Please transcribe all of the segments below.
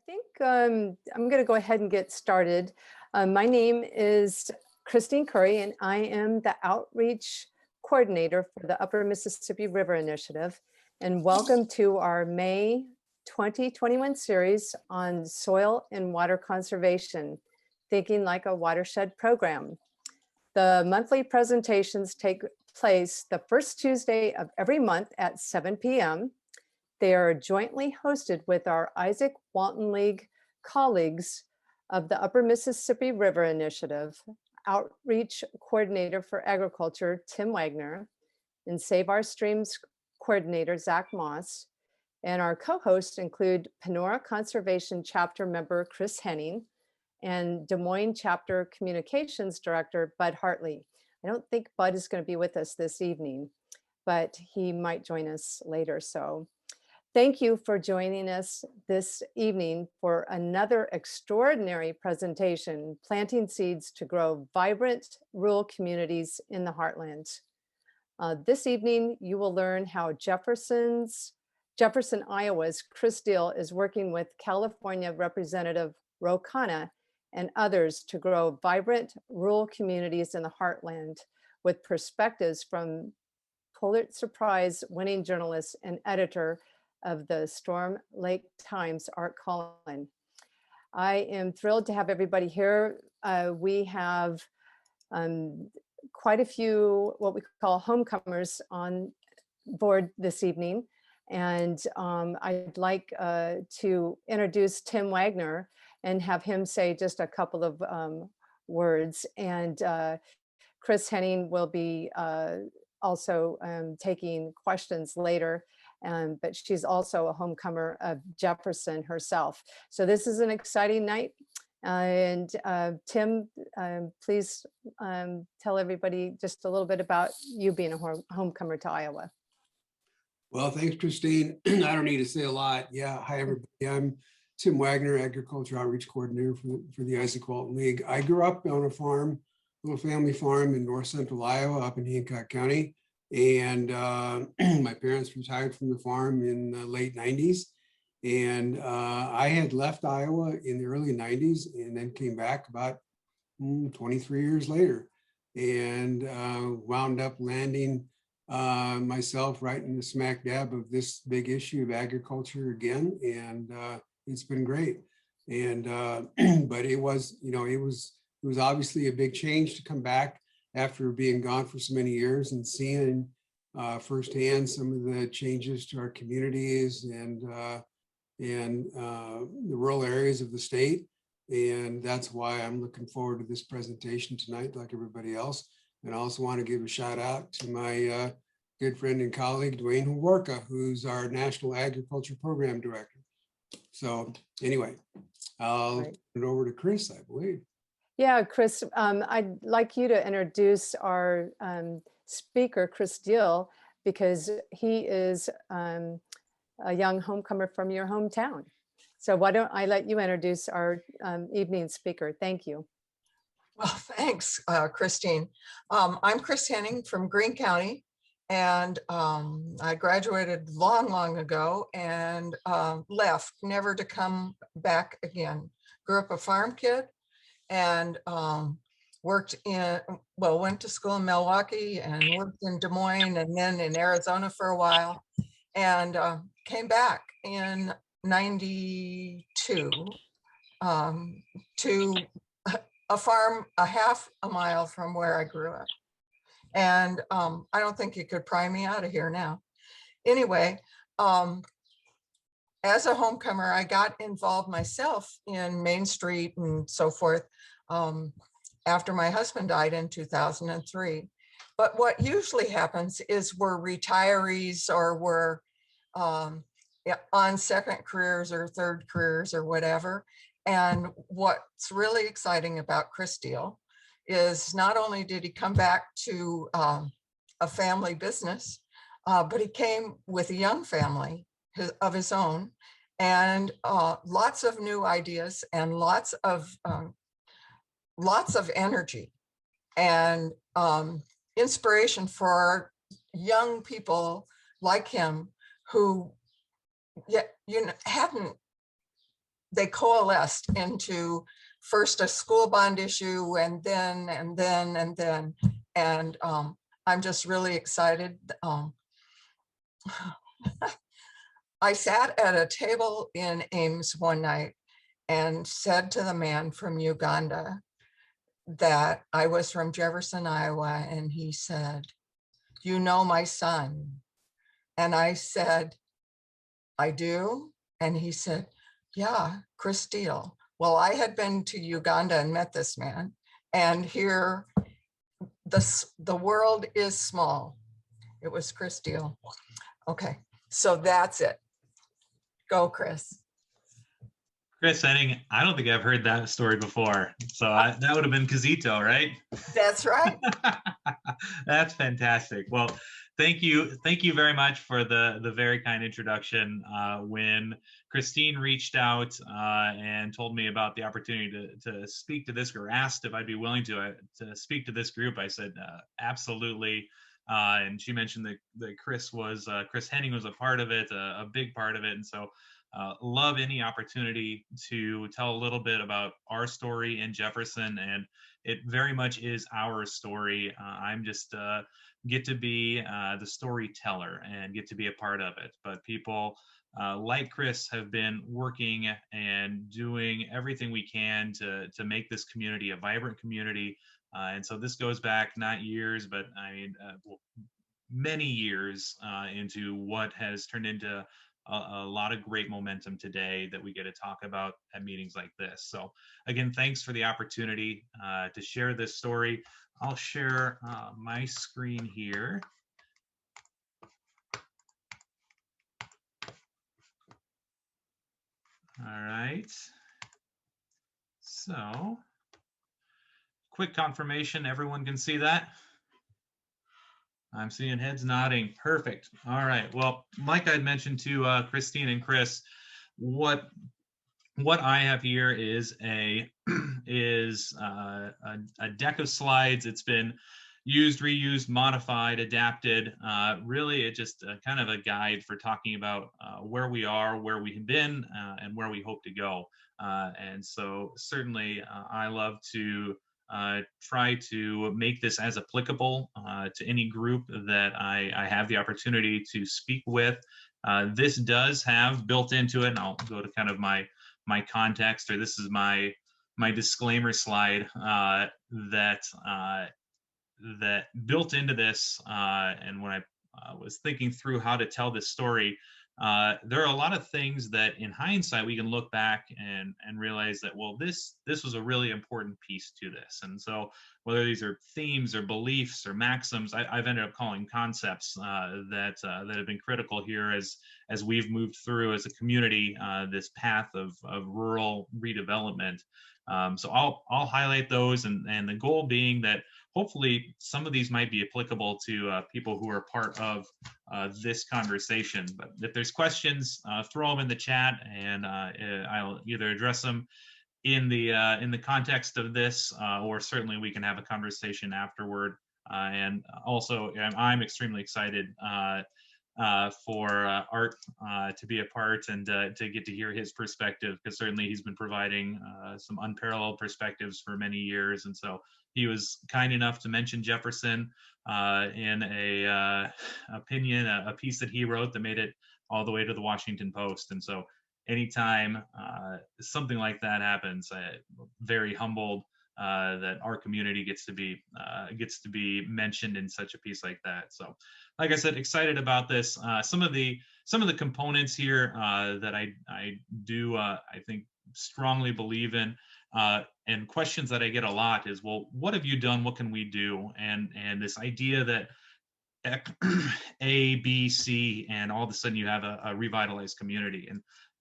think I'm going to go ahead and get started. My name is Christine Curry, and I am the Outreach Coordinator for the Upper Mississippi River Initiative. And welcome to our May 2021 series on soil and water conservation, Thinking Like a Watershed program. The monthly presentations take place the first Tuesday of every month at 7 p.m. They are jointly hosted with our Isaac Walton League colleagues of the Upper Mississippi River Initiative, Outreach Coordinator for Agriculture, Tim Wagner, and Save Our Streams Coordinator, Zach Moss. And our co-hosts include Panora Conservation Chapter member, Chris Henning, and Des Moines Chapter Communications Director, Bud Hartley. I don't think Bud is going to be with us this evening, but he might join us later. So thank you for joining us this evening for another extraordinary presentation, Planting Seeds to Grow Vibrant Rural Communities in the Heartland. This evening, you will learn how Jefferson, Iowa's Chris Deal is working with California Representative Ro Khanna and others to grow vibrant rural communities in the Heartland with perspectives from Pulitzer Prize winning journalist and editor of the Storm Lake Times, Art Cullen. I am thrilled to have everybody here. We have quite a few what we call homecomers on board this evening. And I'd like to introduce Tim Wagner and have him say just a couple of words. And Chris Henning will be also taking questions later. But she's also a homecomer of Jefferson herself. So this is an exciting night. And Tim, please tell everybody just a little bit about you being a homecomer to Iowa. Well, thanks, Christine. I don't need to say a lot. Yeah, hi, everybody. I'm Tim Wagner, Agriculture Outreach Coordinator for the Isaac Walton League. I grew up on a farm, little family farm in north central Iowa, up in Hancock County. And my parents retired from the farm in the late 90s. And I had left Iowa in the early 90s and then came back about 23 years later and wound up landing myself right in the smack dab of this big issue of agriculture again. And it's been great. And but it was, it was obviously a big change to come back after being gone for so many years and seeing firsthand some of the changes to our communities and the rural areas of the state. And that's why I'm looking forward to this presentation tonight, like everybody else. And I also want to give a shout out to my good friend and colleague, Dwayne Haworka, who's our National Agriculture Program Director. So anyway, I'll turn it over to Chris, I believe. Yeah, Chris, I'd like you to introduce our speaker, Chris Deal, because he is a young homecomer from your hometown. So why don't I let you introduce our evening speaker? Thank you. Well, thanks, Christine. I'm Chris Henning from Greene County, and I graduated long ago and left, never to come back again. Grew up a farm kid and went to school in Milwaukee and worked in Des Moines and then in Arizona for a while, and came back in '92 to a farm a half a mile from where I grew up. And I don't think you could pry me out of here now. Anyway, as a homecomer, I got involved myself in Main Street and so forth after my husband died in 2003. But what usually happens is we're retirees or we're on second careers or third careers or whatever. And what's really exciting about Chris Deal is not only did he come back to a family business, but he came with a young family of his own and lots of new ideas and lots of energy and inspiration for young people like him who hadn't they coalesced into first a school bond issue, and then, and I'm just really excited. I sat at a table in Ames one night and said to the man from Uganda that I was from Jefferson, Iowa, and he said, "You know my son?" And I said, "I do." And he said, "Yeah, Chris Steele." Well, I had been to Uganda and met this man, and here the world is small. It was Chris Steele. Okay, so that's it. Go, Chris. Chris Henning, I don't think I've heard that story before. So that would have been Kazito, right? That's right. That's fantastic. Well, thank you very much for the very kind introduction. When Christine reached out and told me about the opportunity to speak to this group, asked if I'd be willing to speak to this group, I said absolutely. And she mentioned that Chris Henning was a part of it, a big part of it, and so. Love any opportunity to tell a little bit about our story in Jefferson, and it very much is our story. I'm just get to be the storyteller and get to be a part of it. But people like Chris have been working and doing everything we can to make this community a vibrant community. And so this goes back not years, but I mean many years into what has turned into a lot of great momentum today that we get to talk about at meetings like this. So again, thanks for the opportunity to share this story. I'll share my screen here. All right. So quick confirmation, everyone can see that? I'm seeing heads nodding. Perfect. All right. Well, like I'd mentioned to Christine and Chris, what I have here is a deck of slides. It's been used, reused, modified, adapted. Really, it's just kind of a guide for talking about where we are, where we've been, and where we hope to go. And so certainly I love to try to make this as applicable to any group that I have the opportunity to speak with. This does have built into it, and I'll go to kind of my context, or this is my disclaimer slide that built into this. And when I was thinking through how to tell this story, there are a lot of things that in hindsight we can look back and realize that, well, this was a really important piece to this. And so whether these are themes or beliefs or maxims, I've ended up calling concepts that have been critical here as we've moved through as a community this path of rural redevelopment. So I'll highlight those, and the goal being that hopefully some of these might be applicable to people who are part of this conversation. But if there's questions, throw them in the chat, and I'll either address them in the context of this, or certainly we can have a conversation afterward. And also, I'm extremely excited for Art to be a part and to get to hear his perspective, because certainly he's been providing some unparalleled perspectives for many years. And so he was kind enough to mention Jefferson in a opinion, a piece that he wrote that made it all the way to the Washington Post. And so anytime something like that happens, very humbled that our community gets to be mentioned in such a piece like that. So, like I said, excited about this. Some of the components here that I do I think strongly believe in, and questions that I get a lot is, well, what have you done? What can we do? And this idea that A, B, C, and all of a sudden you have a revitalized community.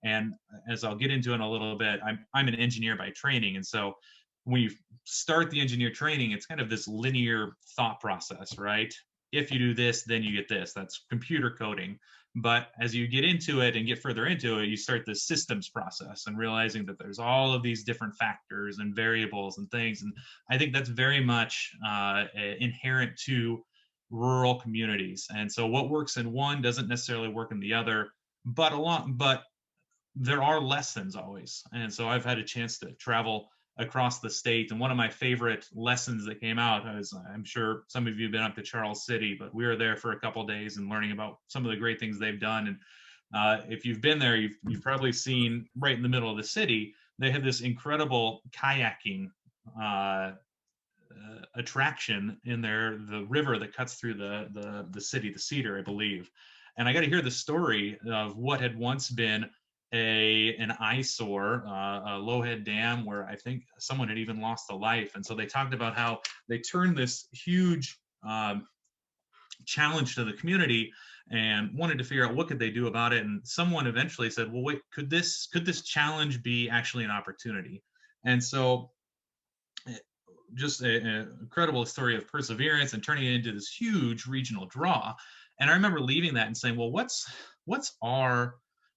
And as I'll get into in a little bit, I'm an engineer by training, and so when you start the engineer training, it's kind of this linear thought process, right? If you do this, then you get this. That's computer coding. But as you get into it and get further into it, you start the systems process and realizing that there's all of these different factors and variables and things. And I think that's very much inherent to rural communities. And so what works in one doesn't necessarily work in the other, but there are lessons always. And so I've had a chance to travel across the state. And one of my favorite lessons that came out is, I'm sure some of you have been up to Charles City, but we were there for a couple of days and learning about some of the great things they've done. And if you've been there, you've probably seen right in the middle of the city, they have this incredible kayaking attraction in there, the river that cuts through the city, the Cedar, I believe. And I got to hear the story of what had once been an eyesore, a Lowhead Dam, where I think someone had even lost a life. And so they talked about how they turned this huge challenge to the community and wanted to figure out what could they do about it. And someone eventually said, well, wait, could this challenge be actually an opportunity? And so just an incredible story of perseverance and turning it into this huge regional draw. And I remember leaving that and saying, well, what's our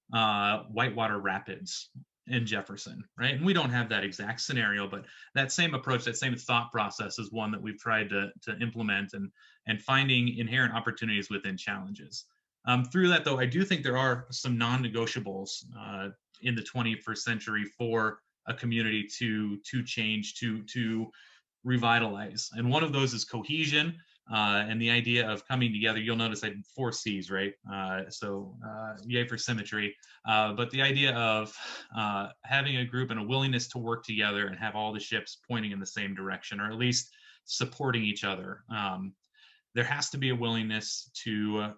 Whitewater Rapids in Jefferson, right? And we don't have that exact scenario, but that same approach, that same thought process is one that we've tried to implement, and finding inherent opportunities within challenges. Through that, though, I do think there are some non-negotiables in the 21st century for a community to change, to revitalize. And one of those is cohesion, and the idea of coming together. You'll notice I did 4 C's, right? So yay for symmetry. But the idea of having a group and a willingness to work together and have all the ships pointing in the same direction, or at least supporting each other. There has to be a willingness to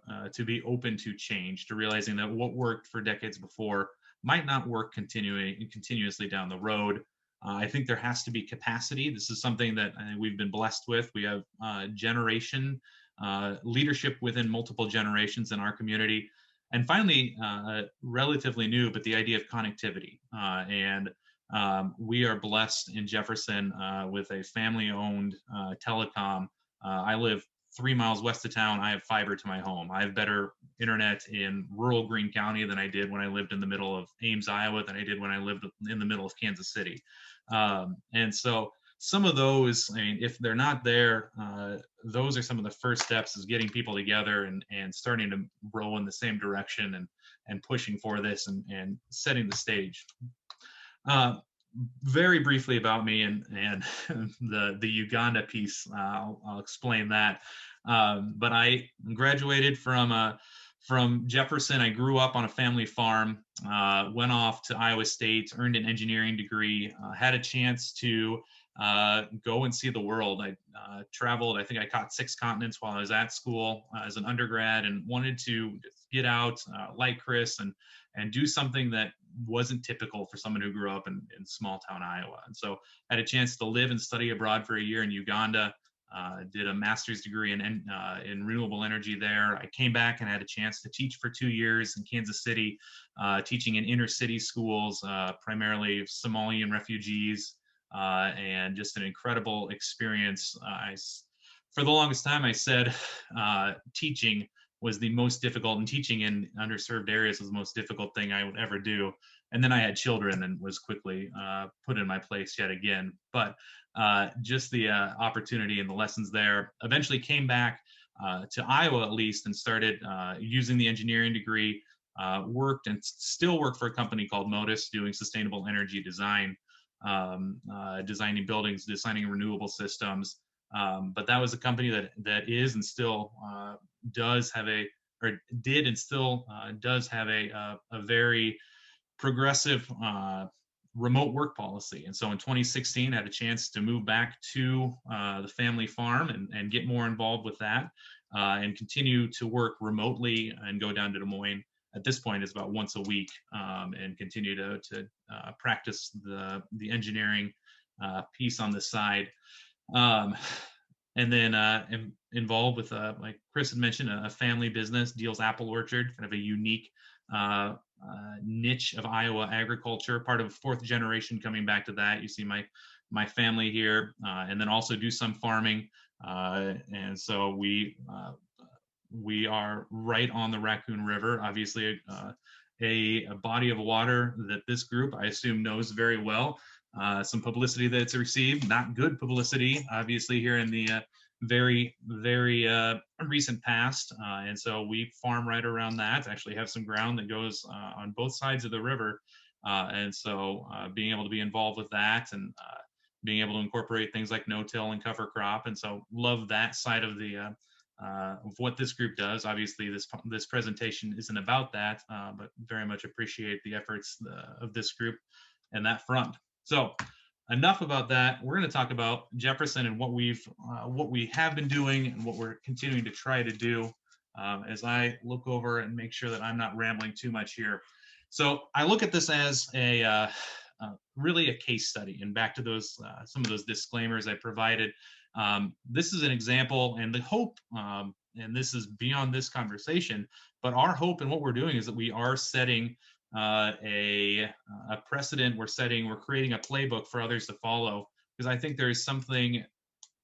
be open to change, to realizing that what worked for decades before might not work continuously down the road. I think there has to be capacity. This is something that I think we've been blessed with. We have leadership within multiple generations in our community. And finally, relatively new, but the idea of connectivity. And we are blessed in Jefferson with a family-owned telecom. I live 3 miles west of town. I have fiber to my home. I have better internet in rural Greene County than I did when I lived in the middle of Ames, Iowa, than I did when I lived in the middle of Kansas City. And so some of those, I mean, if they're not there, those are some of the first steps, is getting people together and starting to row in the same direction and pushing for this and setting the stage. Very briefly about me and the Uganda piece, I'll explain that. But I graduated from Jefferson. I grew up on a family farm, went off to Iowa State, earned an engineering degree, had a chance to go and see the world. I traveled, I think I caught 6 continents while I was at school as an undergrad, and wanted to get out like Chris and do something that wasn't typical for someone who grew up in small town Iowa. And so I had a chance to live and study abroad for a year in Uganda, did a master's degree in renewable energy there. I came back and had a chance to teach for 2 years in Kansas City, teaching in inner city schools, primarily Somalian refugees, and just an incredible experience. For the longest time, I said teaching was the most difficult, and teaching in underserved areas was the most difficult thing I would ever do. And then I had children and was quickly put in my place yet again. But just the opportunity and the lessons there. Eventually came back to Iowa, at least, and started using the engineering degree, worked and still work for a company called Modus, doing sustainable energy design, designing buildings, designing renewable systems. But that was a company that is and still does have did and still does have a very progressive remote work policy. And so in 2016, I had a chance to move back to the family farm and get more involved with that, and continue to work remotely and go down to Des Moines. At this point, it's about once a week, and continue to practice the engineering piece on the side. And then am involved with, like Chris had mentioned, a family business, Deal's Apple Orchard, kind of a unique niche of Iowa agriculture, part of 4th generation coming back to that. You see my family here, and then also do some farming. And so we are right on the Raccoon River, obviously a body of water that this group, I assume, knows very well. Some publicity that it's received, not good publicity, obviously, here in the very, very recent past. And so we farm right around that, actually have some ground that goes on both sides of the river. And so being able to be involved with that and being able to incorporate things like no-till and cover crop. And so love that side of the of what this group does. Obviously, this presentation isn't about that, but very much appreciate the efforts of this group and that front. So enough about that. We're going to talk about Jefferson and what we have been doing and what we're continuing to try to do. As I look over and make sure that I'm not rambling too much here. So I look at this as a really a case study, and back to those some of those disclaimers I provided. This is an example, and the hope, and this is beyond this conversation, but our hope and what we're doing is that we are setting a precedent. We're creating a playbook for others to follow, because I think there is something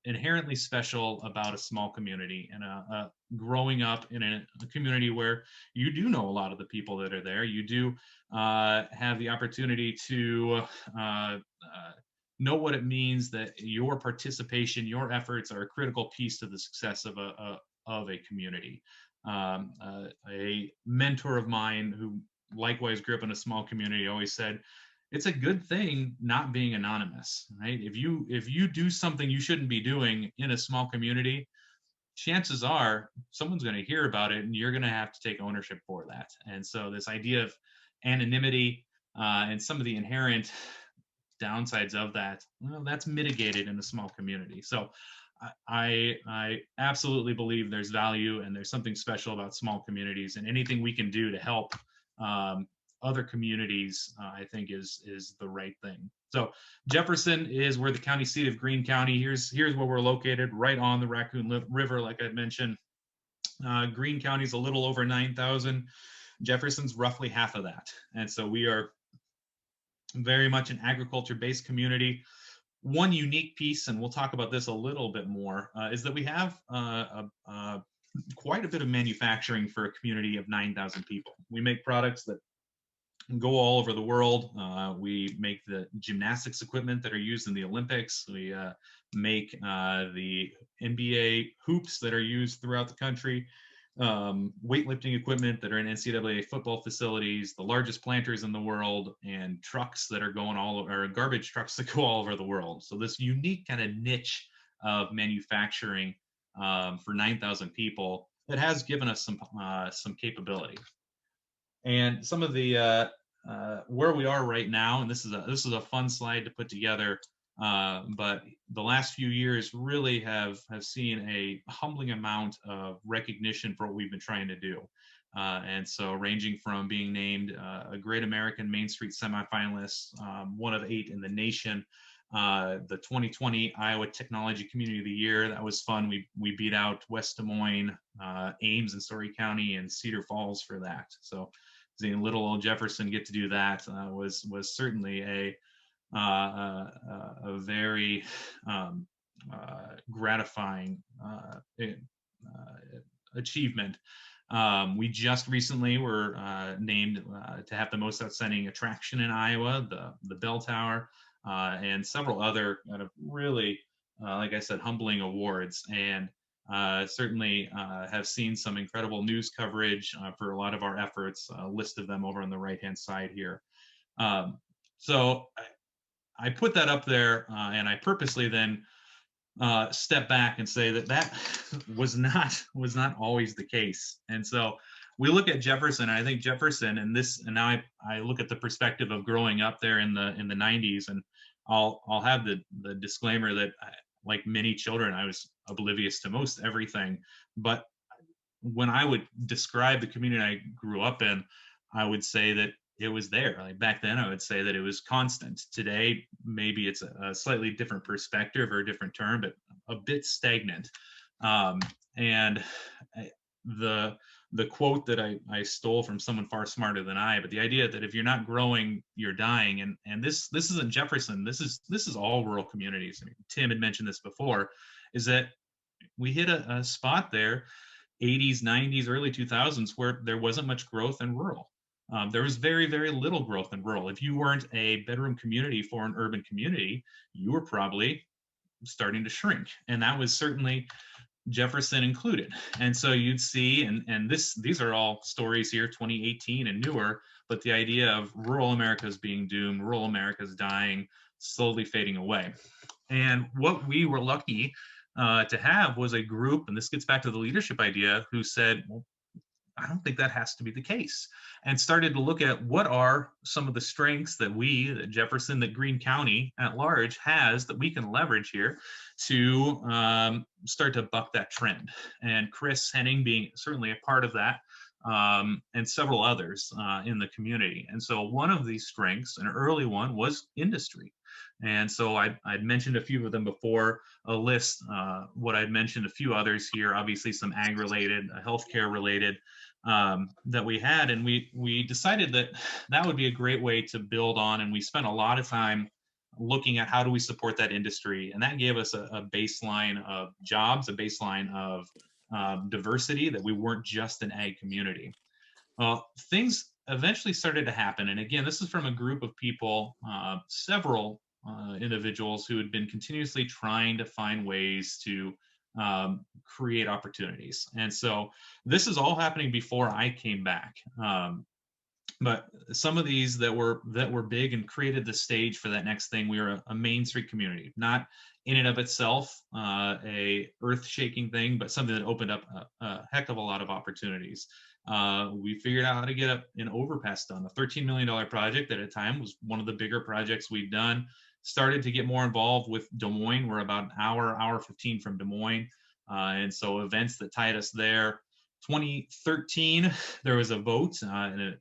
inherently special about a small community and growing up in a community where you do know a lot of the people that are there. You do have the opportunity to know what it means that your participation, your efforts are a critical piece to the success of a community. A mentor of mine who likewise grew up in a small community always said, it's a good thing not being anonymous, right? If you do something you shouldn't be doing in a small community, chances are someone's going to hear about it and you're going to have to take ownership for that. And so this idea of anonymity and some of the inherent downsides of that, well, that's mitigated in a small community. So I absolutely believe there's value and there's something special about small communities, and anything we can do to help other communities, I think is the right thing. So Jefferson is where the county seat of Greene County. Here's where we're located, right on the Raccoon River, like I mentioned. Greene County is a little over 9,000. Jefferson's roughly half of that. And so we are very much an agriculture-based community. One unique piece, and we'll talk about this a little bit more, is that we have quite a bit of manufacturing for a community of 9,000 people. We make products that go all over the world. We make the gymnastics equipment that are used in the Olympics. We make the NBA hoops that are used throughout the country, weightlifting equipment that are in NCAA football facilities, the largest planters in the world, and trucks that are going all over, or garbage trucks that go all over the world. So this unique kind of niche of manufacturing for 9,000 people that has given us some capability. And some of the where we are right now, and this is a fun slide to put together, but the last few years really have seen a humbling amount of recognition for what we've been trying to do. And so ranging from being named a Great American Main Street semifinalist, one of 8 in the nation, the 2020 Iowa Technology Community of the Year. That was fun. We beat out West Des Moines, Ames, and Story County, and Cedar Falls for that. So seeing little old Jefferson get to do that was certainly a very gratifying achievement. We just recently were named to have the most outstanding attraction in Iowa, the Bell Tower, and several other kind of really, like I said, humbling awards. And certainly have seen some incredible news coverage for a lot of our efforts, a list of them over on the right-hand side here. So I put that up there, and I purposely then step back and say that was not always the case. And so we look at Jefferson, and I think Jefferson, and now I look at the perspective of growing up there in the 90s, and I'll have the disclaimer that like many children, I was oblivious to most everything. But when I would describe the community I grew up in, I would say that it was there. Like back then, I would say that it was constant. Today, maybe it's a slightly different perspective or a different term, but a bit stagnant. And the quote that I stole from someone far smarter than I, but the idea that if you're not growing, you're dying. And this isn't Jefferson. This is all rural communities. I mean, Tim had mentioned this before, is that we hit a spot there, 80s, 90s, early 2000s, where there wasn't much growth in rural. There was very, very little growth in rural. If you weren't a bedroom community for an urban community, you were probably starting to shrink. And that was certainly Jefferson included. And so you'd see, and these are all stories here, 2018 and newer, but the idea of rural America is being doomed, rural America is dying, slowly fading away. And what we were lucky to have was a group, and this gets back to the leadership idea, who said, well, I don't think that has to be the case, and started to look at what are some of the strengths that that Jefferson, that Greene County at large has that we can leverage here to start to buck that trend. And Chris Henning being certainly a part of that, and several others in the community. And so one of these strengths, an early one, was industry. And so I'd mentioned a few of them before, a list, what I'd mentioned, a few others here, obviously some ag related, healthcare related, that we had. And we decided that that would be a great way to build on. And we spent a lot of time looking at how do we support that industry. And that gave us a baseline of jobs, a baseline of diversity, that we weren't just an ag community. Things eventually started to happen. And again, this is from a group of people, several individuals who had been continuously trying to find ways to create opportunities. And so this is all happening before I came back. But some of these that were big and created the stage for that next thing. We were a Main Street community, not in and of itself a earth-shaking thing, but something that opened up a heck of a lot of opportunities. We figured out how to get an overpass done, a $13 million project that at the time was one of the bigger projects we'd done. Started to get more involved with Des Moines. We're about an hour 15 from Des Moines. And so events that tied us there. 2013, there was a vote and it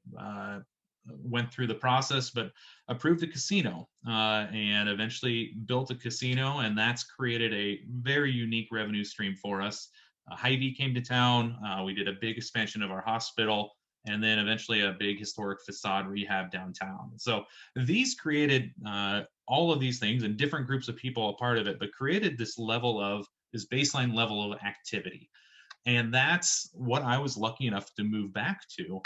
went through the process, but approved a casino and eventually built a casino. And that's created a very unique revenue stream for us. Hy-Vee came to town. We did a big expansion of our hospital, and then eventually a big historic facade rehab downtown. So these created all of these things, and different groups of people a part of it, but created this baseline level of activity. And that's what I was lucky enough to move back to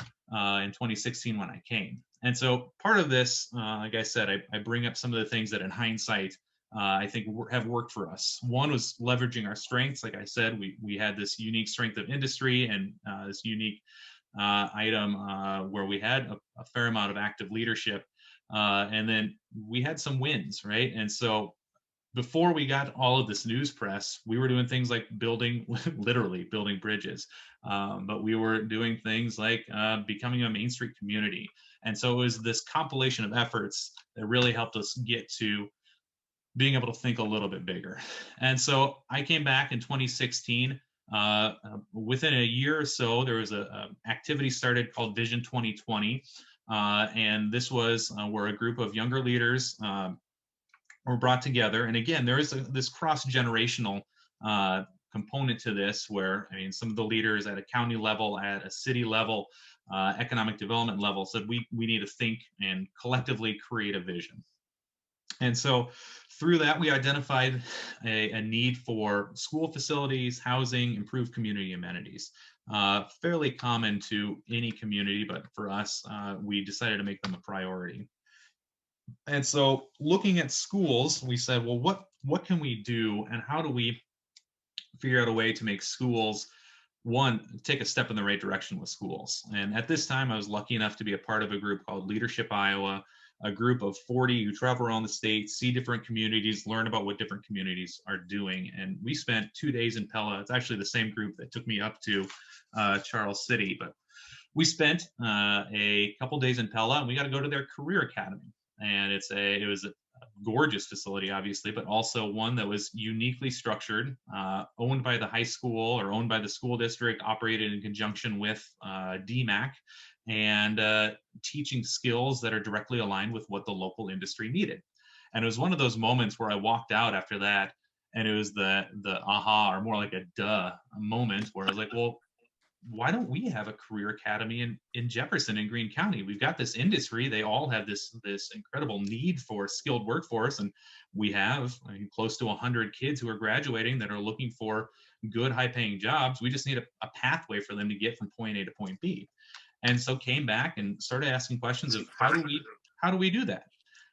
in 2016 when I came. And so part of this, like I said, I bring up some of the things that in hindsight, I think have worked for us. One was leveraging our strengths. Like I said, we had this unique strength of industry and this unique item where we had a fair amount of active leadership. And then we had some wins, right? And so before we got all of this news press, we were doing things like literally building bridges. But we were doing things like becoming a Main Street community. And so it was this compilation of efforts that really helped us get to being able to think a little bit bigger. And so I came back in 2016. Within a year or so, there was a activity started called Vision 2020. And this was where a group of younger leaders were brought together. And again, there is this cross-generational component to this, where, I mean, some of the leaders at a county level, at a city level, economic development level said, we need to think and collectively create a vision. And so through that, we identified a need for school facilities, housing, improved community amenities. Fairly common to any community, but for us, we decided to make them a priority. And so looking at schools, we said, well, what can we do, and how do we figure out a way to make schools, one, take a step in the right direction with schools? And at this time, I was lucky enough to be a part of a group called Leadership Iowa, a group of 40 who travel around the state, see different communities, learn about what different communities are doing. And we spent 2 days in Pella. It's actually the same group that took me up to Charles City, but we spent a couple days in Pella, and we got to go to their career academy. And it was a gorgeous facility, obviously, but also one that was uniquely structured, owned by the high school or owned by the school district, operated in conjunction with DMAC, and teaching skills that are directly aligned with what the local industry needed. And it was one of those moments where I walked out after that, and it was the aha, or more like a duh moment, where I was like, well, why don't we have a career academy in Jefferson and Greene County? We've got this industry. They all have this incredible need for skilled workforce. And we have, I mean, close to 100 kids who are graduating that are looking for good, high paying jobs. We just need a pathway for them to get from point A to point B. And so came back and started asking questions of how do we do that?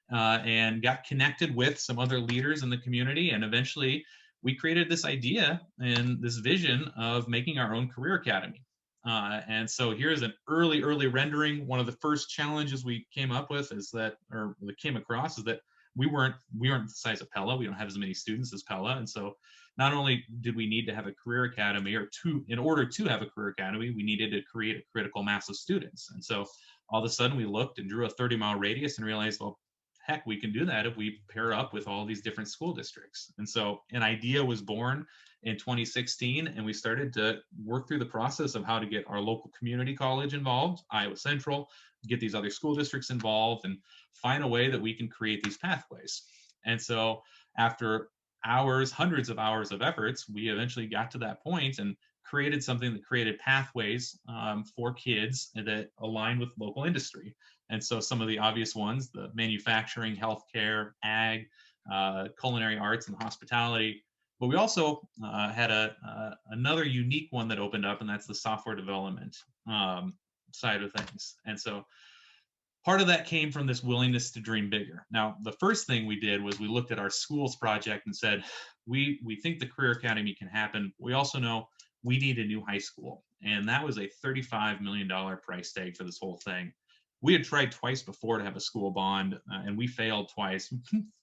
and got connected with some other leaders in the community. And eventually we created this idea and this vision of making our own career academy. And so here's an early rendering. One of the first challenges we came up with is that, or that came across, is that we weren't the size of Pella. We don't have as many students as Pella. And so not only did we need to have a career academy, in order to have a career academy, we needed to create a critical mass of students. And so all of a sudden we looked and drew a 30-mile radius and realized, well, heck, we can do that if we pair up with all these different school districts. And so an idea was born in 2016, and we started to work through the process of how to get our local community college involved, Iowa Central, get these other school districts involved, and find a way that we can create these pathways. And so after hours, hundreds of hours of efforts, we eventually got to that point and created something that created pathways for kids that align with local industry. And so some of the obvious ones, the manufacturing, healthcare, ag, culinary arts, and hospitality. But we also had another unique one that opened up, and that's the software development side of things. And so part of that came from this willingness to dream bigger. Now, the first thing we did was we looked at our schools project and said, we think the Career Academy can happen. We also know we need a new high school. And that was a $35 million price tag for this whole thing. We had tried twice before to have a school bond, and we failed twice,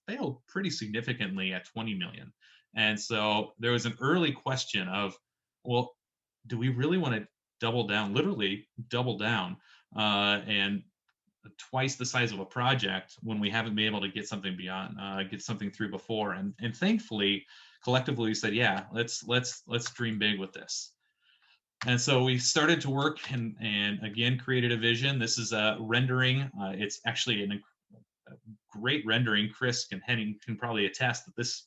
failed pretty significantly at 20 million. And so there was an early question of, well, do we really want to double down, literally double down, and twice the size of a project when we haven't been able to get something beyond, get something through before? And thankfully, collectively, we said, yeah, let's dream big with this. And so we started to work and again created a vision. This is a rendering. It's actually a great rendering. Chris and Henning can probably attest that this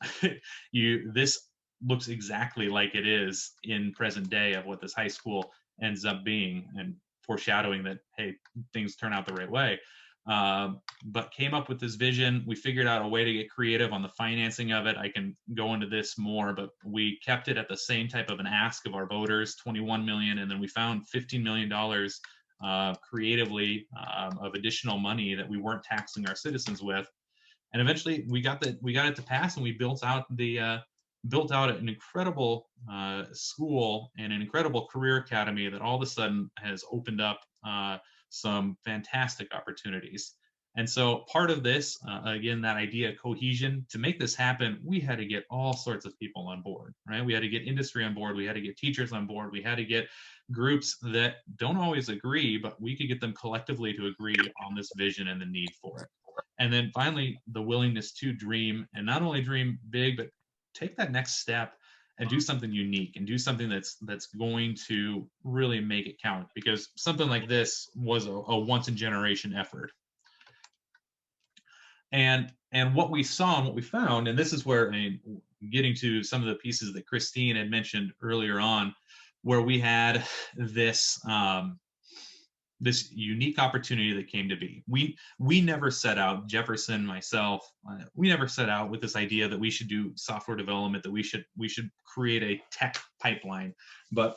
this looks exactly like it is in present day of what this high school ends up being, and foreshadowing that, hey, things turn out the right way. But came up with this vision. We figured out a way to get creative on the financing of it. I can go into this more, but we kept it at the same type of an ask of our voters, 21 million, and then we found $15 million creatively of additional money that we weren't taxing our citizens with. And eventually we got it to pass, and we built out an incredible school and an incredible career academy that all of a sudden has opened up some fantastic opportunities. And so part of this, again, that idea of cohesion, to make this happen, we had to get all sorts of people on board, right? We had to get industry on board. We had to get teachers on board. We had to get groups that don't always agree, but we could get them collectively to agree on this vision and the need for it. And then finally, the willingness to dream, and not only dream big, but take that next step and do something unique and do something that's going to really make it count, because something like this was a once in generation effort. And what we saw and what we found, and this is where, getting to some of the pieces that Christine had mentioned earlier on, where we had this this unique opportunity that came to be. We never set out, Jefferson, myself, we never set out with this idea that we should do software development, that we should create a tech pipeline. But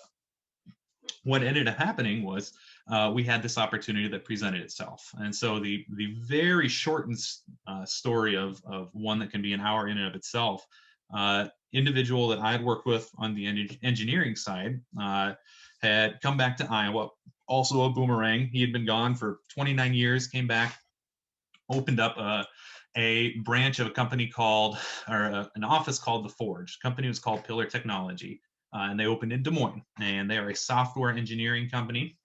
what ended up happening was we had this opportunity that presented itself. And so the very shortened story of one that can be an hour in and of itself, individual that I'd worked with on the engineering side had come back to Iowa, also a boomerang. He had been gone for 29 years, came back, opened up a branch of a company called, or an office called The Forge. The company was called Pillar Technology, and they opened in Des Moines. And they are a software engineering company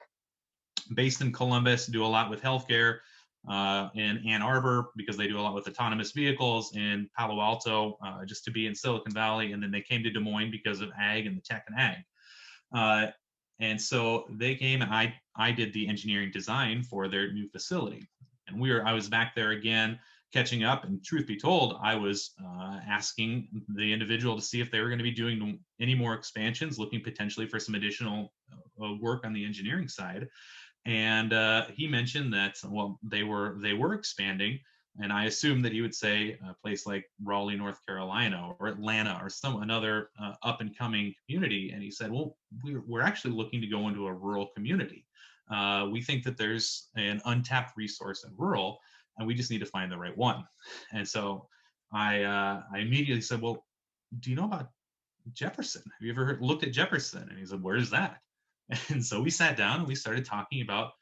based in Columbus, do a lot with healthcare, in Ann Arbor, because they do a lot with autonomous vehicles, in Palo Alto, just to be in Silicon Valley. And then they came to Des Moines because of ag and the tech and ag. And so they came, and I did the engineering design for their new facility. And I was back there again, catching up. And truth be told, I was asking the individual to see if they were going to be doing any more expansions, looking potentially for some additional work on the engineering side. And he mentioned that, well, they were expanding. And I assumed that he would say a place like Raleigh, North Carolina, or Atlanta, or another up and coming community. And he said, well, we're actually looking to go into a rural community. We think that there's an untapped resource in rural. and we just need to find the right one. And so I immediately said, well, do you know about Jefferson? Have you ever looked at Jefferson? And he said, where is that? And so we sat down and we started talking about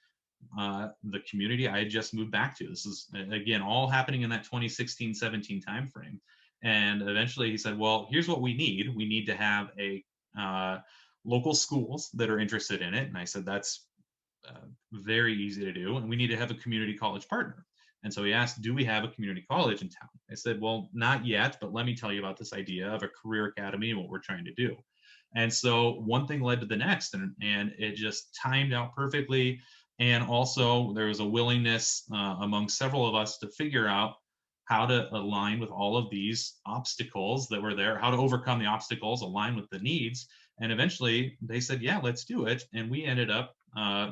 the community I had just moved back to. This is, again, all happening in that 2016-17 timeframe. And eventually he said, well, here's what we need. We need to have a local schools that are interested in it. And I said, that's very easy to do. And we need to have a community college partner. And so he asked, do we have a community college in town? I said, well, not yet, but let me tell you about this idea of a career academy and what we're trying to do. And so one thing led to the next, and it just timed out perfectly. And also there was a willingness among several of us to figure out how to align with all of these obstacles that were there, how to overcome the obstacles, align with the needs. And eventually they said, yeah, let's do it. And we ended up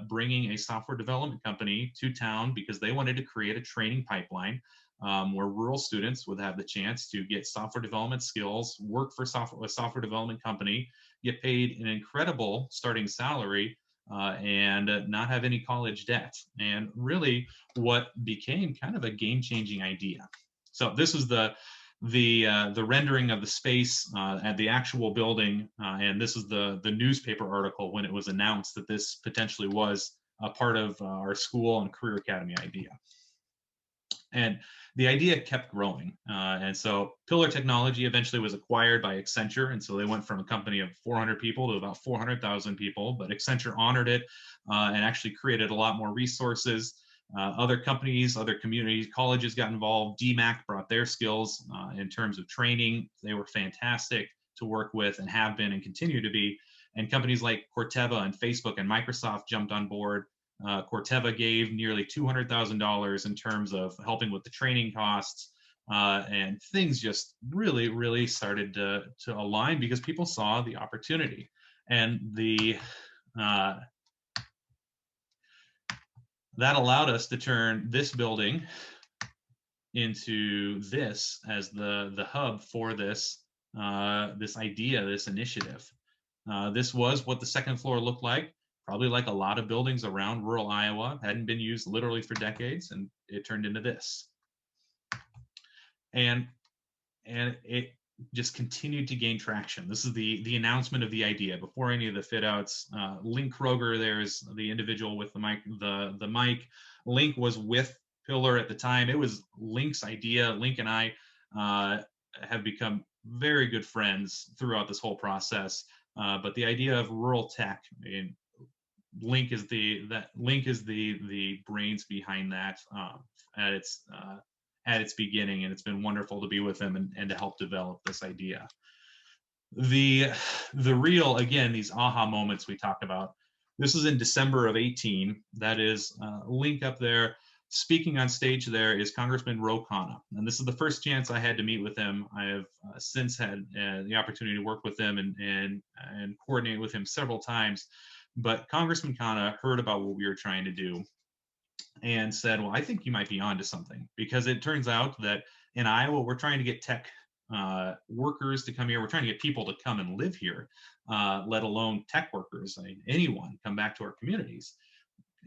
bringing a software development company to town because they wanted to create a training pipeline where rural students would have the chance to get software development skills, work for a software development company, get paid an incredible starting salary, and not have any college debt. And really what became kind of a game-changing idea. So this was the rendering of the space at the actual building, and this is the newspaper article when it was announced that this potentially was a part of our school and career academy idea. And the idea kept growing. And so Pillar Technology eventually was acquired by Accenture. And so they went from a company of 400 people to about 400,000 people, but Accenture honored it and actually created a lot more resources. Other companies, other community colleges got involved. DMAC brought their skills in terms of training. They were fantastic to work with and have been and continue to be. And companies like Corteva and Facebook and Microsoft jumped on board. Corteva gave nearly $200,000 in terms of helping with the training costs. And things just really, really started to align because people saw the opportunity. And that allowed us to turn this building into this as the hub for this idea, this initiative. This was what the second floor looked like, probably like a lot of buildings around rural Iowa, hadn't been used literally for decades, and it turned into this. And it just continued to gain traction. This is the announcement of the idea before any of the fit outs. Link Kroger, there's the individual with the mic. The mic. Link was with Pillar at the time. It was Link's idea. Link and I have become very good friends throughout this whole process. But the idea of rural tech, Link is the brains behind that at its beginning, and it's been wonderful to be with him and to help develop this idea. The real, again, these aha moments we talk about. This is in December of 18. That is Link up there. Speaking on stage there is Congressman Ro Khanna. And this is the first chance I had to meet with him. I have since had the opportunity to work with him and coordinate with him several times. But Congressman Khanna heard about what we were trying to do and said, well, I think you might be onto something, because it turns out that in Iowa, we're trying to get tech workers to come here. We're trying to get people to come and live here, let alone tech workers. I mean, anyone come back to our communities.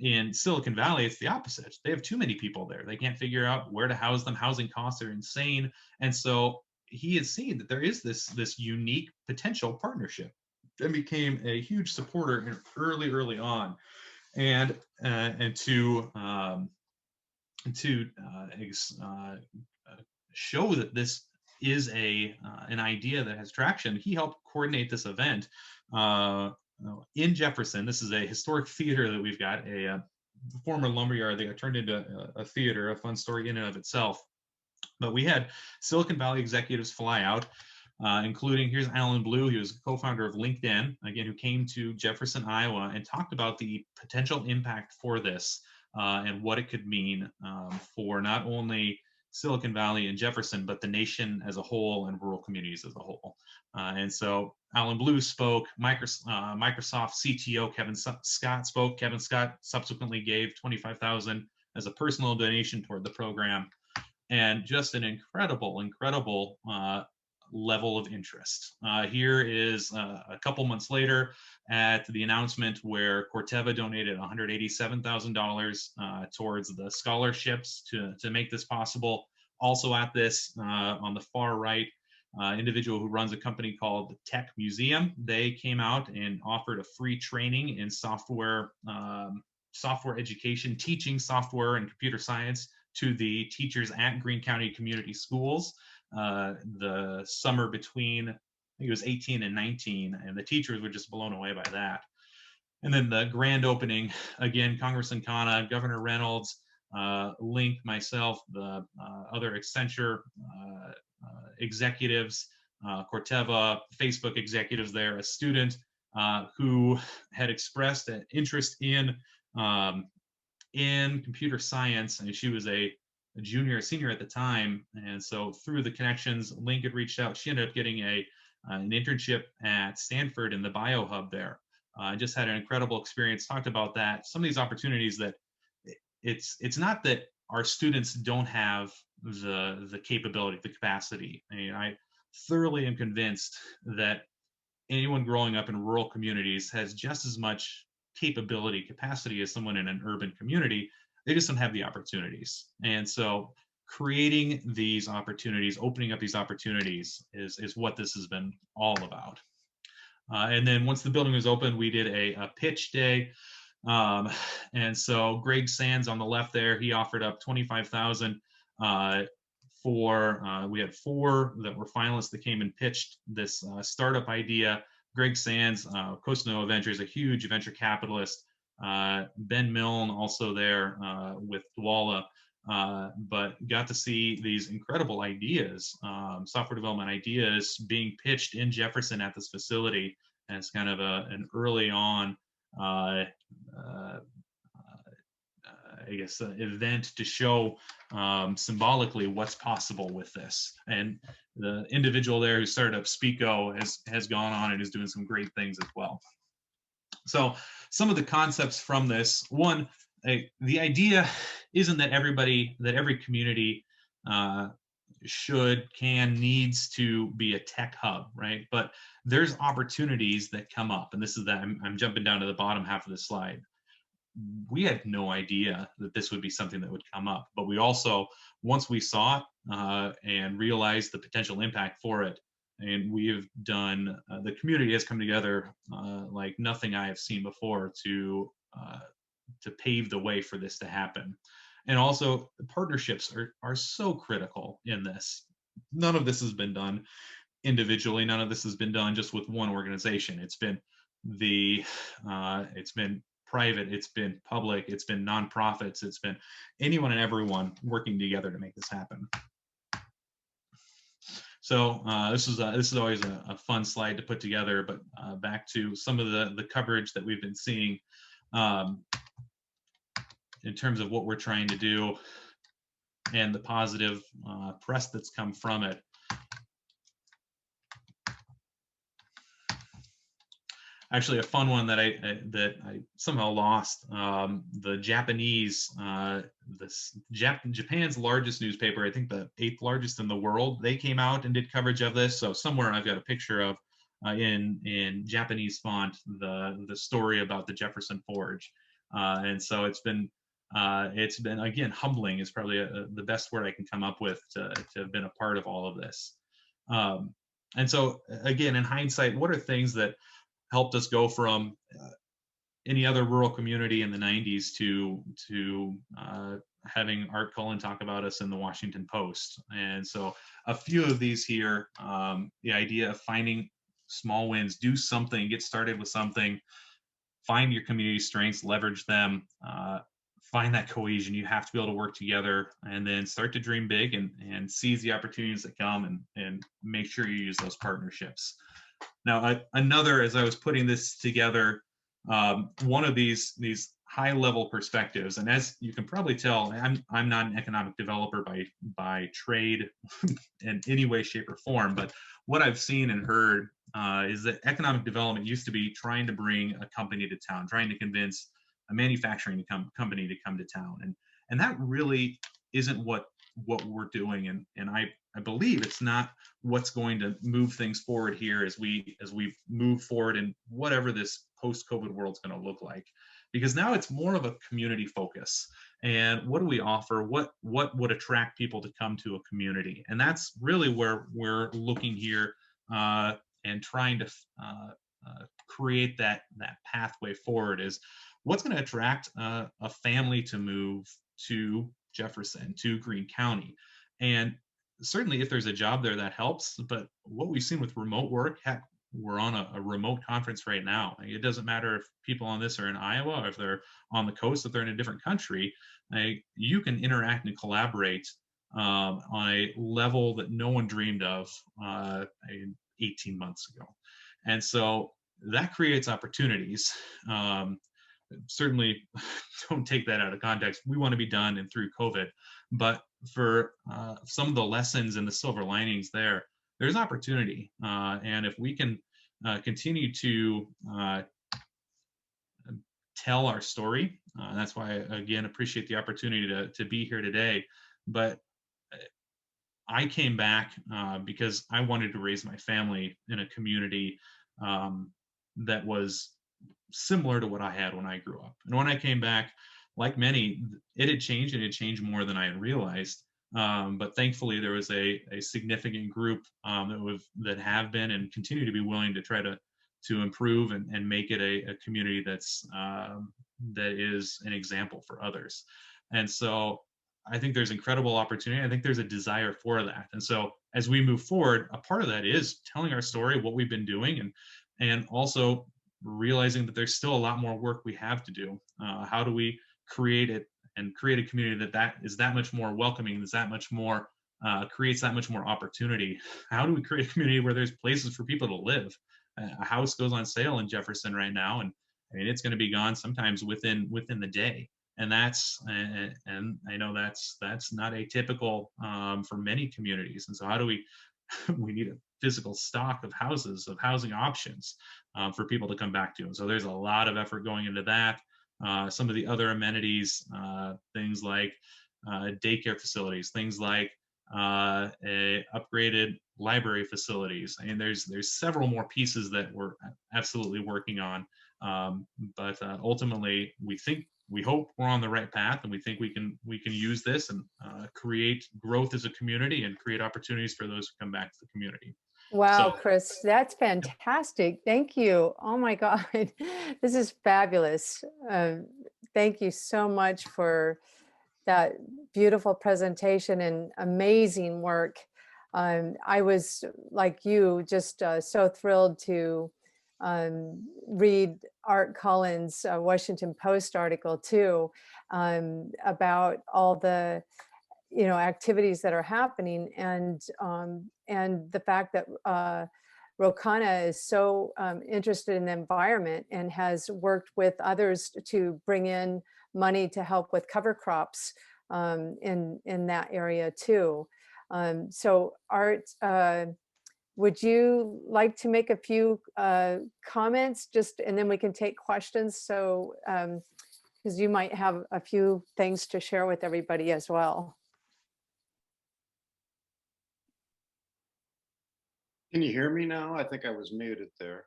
In Silicon Valley, it's the opposite. They have too many people there. They can't figure out where to house them. Housing costs are insane. And so he had seen that there is this unique potential partnership, and became a huge supporter early on. And to show that this is an idea that has traction, he helped coordinate this event in Jefferson. This is a historic theater that we've got, a former lumberyard that got turned into a theater, a fun story in and of itself. But we had Silicon Valley executives fly out, including, here's Alan Blue. He was co-founder of LinkedIn, again, who came to Jefferson, Iowa, and talked about the potential impact for this and what it could mean for not only Silicon Valley and Jefferson, but the nation as a whole and rural communities as a whole. And so Alan Blue spoke, Microsoft CTO Kevin Scott spoke. Kevin Scott subsequently gave $25,000 as a personal donation toward the program. And just an incredible level of interest. Here is a couple months later at the announcement where Corteva donated $187,000 towards the scholarships to make this possible. Also at this, on the far right, individual who runs a company called the Tech Museum, they came out and offered a free training in software education, teaching software and computer science to the teachers at Greene County Community Schools the summer between, I think it was 18 and 19, and the teachers were just blown away by that. And then the grand opening, again, Congressman Khanna, Governor Reynolds, Link, myself, the other Accenture executives, Corteva, Facebook executives there, a student who had expressed an interest in computer science, and she was a junior, senior at the time. And so through the connections, Link had reached out. She ended up getting an internship at Stanford in the BioHub there. Just had an incredible experience, talked about that. Some of these opportunities that it's not that our students don't have the capability, the capacity. I mean, I thoroughly am convinced that anyone growing up in rural communities has just as much capability, capacity as someone in an urban community. They just don't have the opportunities. And so creating these opportunities, opening up these opportunities is what this has been all about. And then once the building was open, we did a pitch day. And so Greg Sands on the left there, he offered up $25,000 we had 4 that were finalists that came and pitched this startup idea. Greg Sands, Coast Nova Ventures, a huge venture capitalist. Ben Milne also there with Dwala, but got to see these incredible ideas, software development ideas being pitched in Jefferson at this facility. And it's kind of an early on, I guess, event to show symbolically what's possible with this. And the individual there who started up Speako has gone on and is doing some great things as well. So some of the concepts from this, one, the idea isn't that every community needs to be a tech hub, right? But there's opportunities that come up, and this is that I'm jumping down to the bottom half of the slide. We had no idea that this would be something that would come up, but we also, once we saw it and realized the potential impact for it, and we have done, the community has come together like nothing I have seen before to pave the way for this to happen. And also the partnerships are so critical in this. None of this has been done individually. None of this has been done just with one organization. It's been private, it's been public, it's been nonprofits, it's been anyone and everyone working together to make this happen. So this is always a fun slide to put together, but back to some of the coverage that we've been seeing in terms of what we're trying to do and the positive press that's come from it. Actually, a fun one that I somehow lost. The Japanese, Japan's largest newspaper, I think the 8th largest in the world, they came out and did coverage of this. So somewhere I've got a picture of in Japanese font the story about the Jefferson Forge, and so it's been again humbling is probably the best word I can come up with to have been a part of all of this. And so again, in hindsight, what are things that helped us go from any other rural community in the 90s to having Art Cullen talk about us in the Washington Post? And so a few of these here, the idea of finding small wins, do something, get started with something, find your community strengths, leverage them, find that cohesion. You have to be able to work together, and then start to dream big and seize the opportunities that come, and make sure you use those partnerships. Now, another, as I was putting this together, one of these high-level perspectives, and as you can probably tell, I'm not an economic developer by trade in any way, shape, or form, but what I've seen and heard is that economic development used to be trying to bring a company to town, trying to convince a manufacturing company to come to town, and that really isn't what what we're doing, and I believe it's not what's going to move things forward here as we move forward in whatever this post-COVID world's going to look like, because now it's more of a community focus. And what do we offer? What would attract people to come to a community? And that's really where we're looking here, and trying to create that pathway forward. Is what's going to attract a family to move to Jefferson, to Greene County. And certainly if there's a job there, that helps. But what we've seen with remote work, heck, we're on a remote conference right now. It doesn't matter if people on this are in Iowa, or if they're on the coast, if they're in a different country, you can interact and collaborate on a level that no one dreamed of 18 months ago. And so that creates opportunities. Certainly don't take that out of context. We want to be done and through COVID, but for some of the lessons and the silver linings there's opportunity. And if we can continue to tell our story, that's why I, again, appreciate the opportunity to be here today. But I came back because I wanted to raise my family in a community that was similar to what I had when I grew up. And when I came back, like many, it had changed, and it changed more than I had realized. But thankfully, there was a significant group that have been and continue to be willing to try to improve and make it a community that is an example for others. And so I think there's incredible opportunity. I think there's a desire for that. And so as we move forward, a part of that is telling our story, what we've been doing, and also realizing that there's still a lot more work we have to do. How do we create it and create a community that is that much more welcoming, is that much more, creates that much more opportunity? How do we create a community where there's places for people to live? A house goes on sale in Jefferson right now, and I mean, it's going to be gone sometimes within the day. And and I know that's not atypical for many communities. And so how do we need a physical stock of houses, of housing options for people to come back to. And so there's a lot of effort going into that. Some of the other amenities, things like daycare facilities, things like upgraded library facilities. And there's several more pieces that we're absolutely working on. But ultimately, we hope we're on the right path, and we think we can use this and create growth as a community and create opportunities for those who come back to the community. Wow, So, Chris, that's fantastic. Thank you. Oh my God, this is fabulous. Thank you so much for that beautiful presentation and amazing work. I was, like you, just so thrilled to read Art Cullen's Washington Post article too, about all the activities that are happening, and the fact that Ro Khanna is so interested in the environment and has worked with others to bring in money to help with cover crops in that area too. So Art, would you like to make a few comments, and then we can take questions? So because you might have a few things to share with everybody as well. Can you hear me now? I think I was muted there.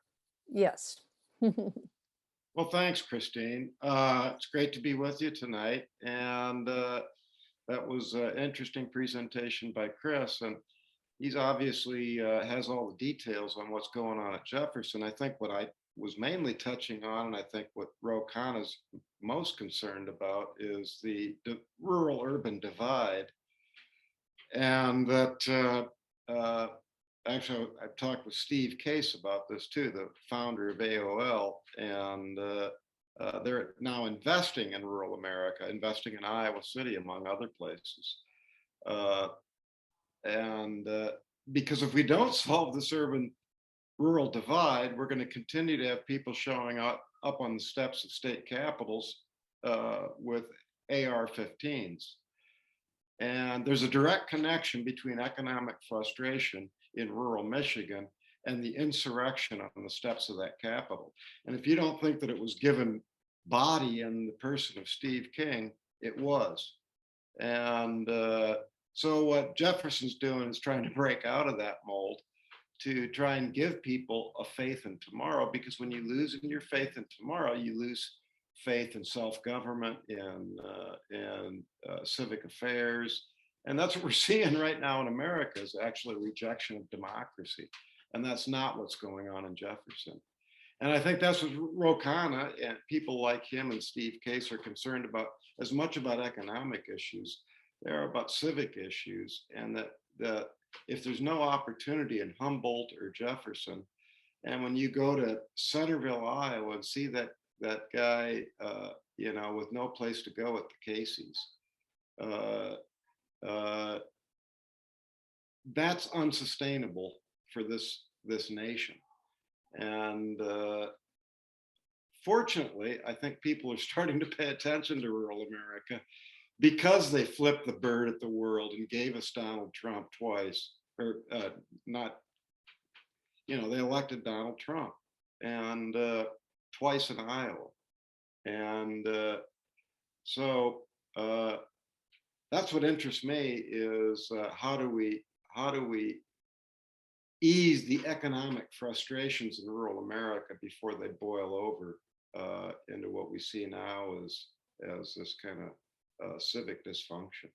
Yes. Well, thanks, Christine. It's great to be with you tonight. And that was an interesting presentation by Chris. And he's obviously has all the details on what's going on at Jefferson. I think what I was mainly touching on, and I think what Ro Khanna is most concerned about, is the rural-urban divide. And that actually, I've talked with Steve Case about this too, the founder of AOL, and they're now investing in rural America, investing in Iowa City, among other places. Because if we don't solve this urban-rural divide, we're going to continue to have people showing up on the steps of state capitals with AR-15s. And there's a direct connection between economic frustration in rural Michigan and the insurrection on the steps of that Capitol. And if you don't think that it was given body in the person of Steve King, it was. And So what Jefferson's doing is trying to break out of that mold to try and give people a faith in tomorrow, because when you lose in your faith in tomorrow, you lose faith in self-government and civic affairs. And that's what we're seeing right now in America, is actually rejection of democracy. And that's not what's going on in Jefferson. And I think that's what Ro Khanna and people like him and Steve Case are concerned about, as much about economic issues. They are about civic issues, and that if there's no opportunity in Humboldt or Jefferson, and when you go to Centerville, Iowa, and see that guy, with no place to go at the Casey's, that's unsustainable for this nation. And fortunately, I think people are starting to pay attention to rural America, because they flipped the bird at the world and gave us Donald Trump twice, or not, they elected Donald Trump, and twice in Iowa. And so that's what interests me, is how do we ease the economic frustrations in rural America before they boil over into what we see now as this kind of civic dysfunction.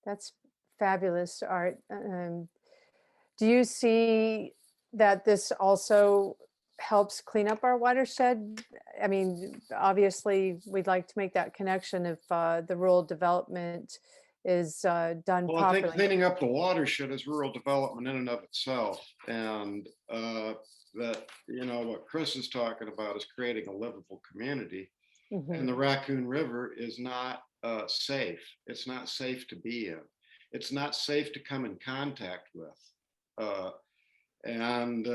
That's fabulous, Art. Do you see that this also helps clean up our watershed? I mean, obviously, we'd like to make that connection if the rural development is done Well, properly. I think cleaning up the watershed is rural development in and of itself. And that, what Chris is talking about is creating a livable community. Mm-hmm. And the Raccoon River is not safe. It's not safe to be in. It's not safe to come in contact with. And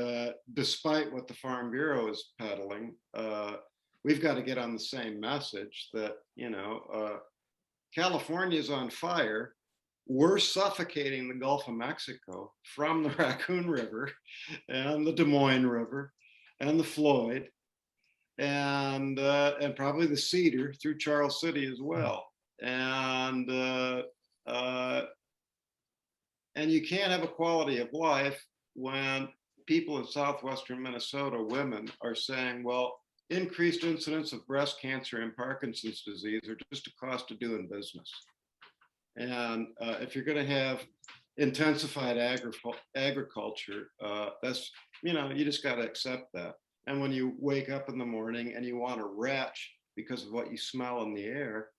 despite what the Farm Bureau is peddling, we've got to get on the same message that, California is on fire. We're suffocating the Gulf of Mexico from the Raccoon River and the Des Moines River and the Floyd and probably the Cedar through Charles City as well. And you can't have a quality of life when people in southwestern Minnesota, women, are saying, well, increased incidence of breast cancer and Parkinson's disease are just a cost of doing business. And if you're going to have intensified agriculture, that's, you just got to accept that. And when you wake up in the morning and you want to retch because of what you smell in the air,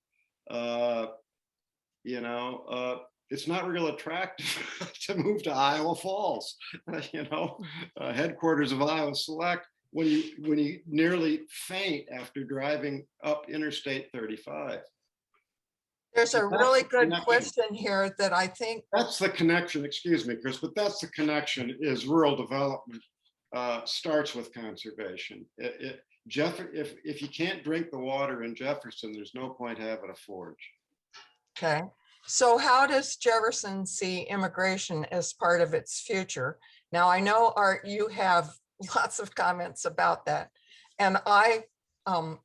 it's not real attractive to move to Iowa Falls, headquarters of Iowa Select, when you nearly faint after driving up Interstate 35. There's a really good question here that I think. That's the connection, excuse me, Chris, but that's the connection, is rural development starts with conservation. If you can't drink the water in Jefferson, there's no point having a forge. Okay. So how does Jefferson see immigration as part of its future? Now, I know, Art, you have lots of comments about that. And I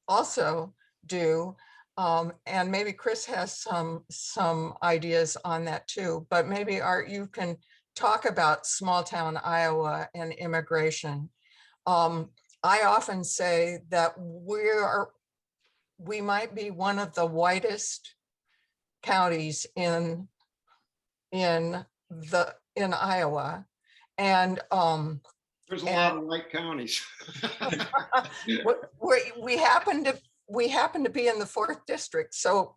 also do. And maybe Chris has some ideas on that too. But maybe, Art, you can talk about small town Iowa and immigration. I often say that we might be one of the whitest counties in Iowa, and there's a lot of white counties. we happen to be in the 4th district, so